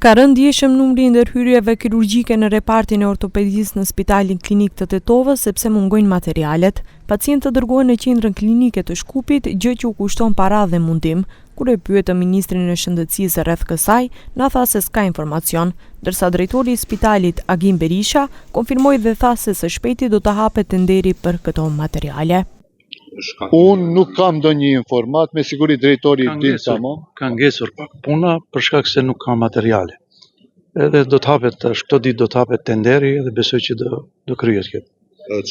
Ka rënë ndjeshëm numri i ndërhyrjeve kirurgjike në repartin e ortopedisë në Spitalin Klinik të Tetovës sepse mungojnë materialet. Pacientët dërgohen në qendrën klinike të Shkupit, gjë që u kushton para dhe mundim. Kur e pyetëm ministrin e shëndetësisë rreth kësaj, na tha se s'ka informacion, ndërsa drejtori i spitalit Agim Berisha konfirmoi dhe tha se së shpejti do të hapet tenderi për këto materiale. Unë nuk kam ndonjë informat, me siguri drejtori din tamam. Ka ngesur pak puna për shkak se nuk ka materiale. Edhe do të hapet këto ditë do të hapet tenderi dhe besoj që do kryhet kjo.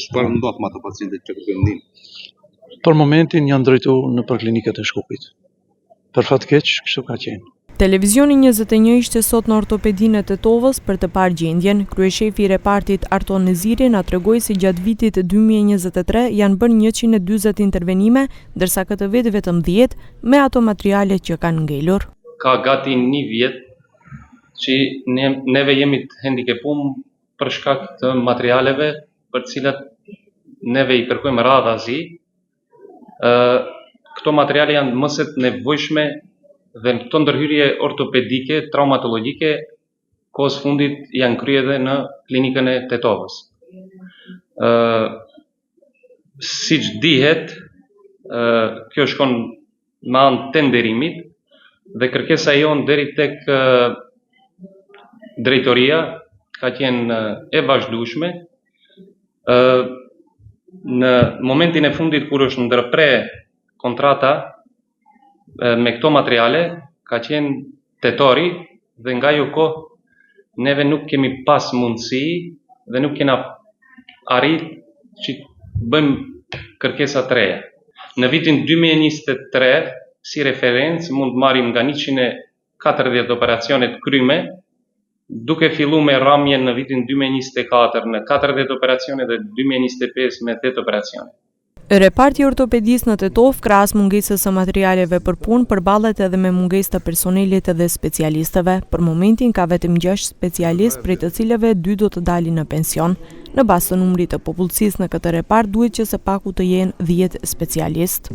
Çfarë ndodh me ato pacientët që kërkojnë ndihmë? Për momentin janë drejtuar në klinikat e Shkupit. Për fat keq, kështu ka qenë. Televizioni 21 ishte sot në ortopedinë e Tetovës për të parë gjendjen. Kryeshefi i repartit Arton Neziri na tregoi se gjatë vitit 2023 janë bërë 140 intervenime, ndërsa këtë vit vetëm 10 me ato materiale që kanë ngelur. Ka gati 1 vjet që neve jemi të hendikepum për shkak të materialeve për cilat neve i kërkojmë radhazi. Këto materiale janë mëset nevojshme dhe këto ndërhyrje ortopedike, traumatologjike, kohës fundit janë kryer edhe në klinikën e Tetovës. Siç dihet, kjo shkon me anë tenderimit dhe kërkesa jon deri tek drejtoria ka qenë e vazhdueshme. Në momentin e fundit kur është ndërpre kontrata me këto materiale, ka qenë tetori dhe nga ajo kohë neve nuk kemi pas mundësi dhe nuk kena arrit që bëjmë kërkesa të reja. Në vitin 2023, si referencë, mund marrim nga 140 operacione të kryme, duke filluar me rramjen në vitin 2024 në 40 operacione dhe 2025 me 8 operacione. Reparti ortopedisë në Tetovë, krahas mungesës së materialeve për punë, përballet edhe me mungesë të personelit dhe specialistëve. Për momentin ka vetëm 6 specialistë, prej të cilëve 2 do të dalin në pension. Në bazë të numrit të popullsisë në këtë repart duhet që së paku të jenë 10 specialistë.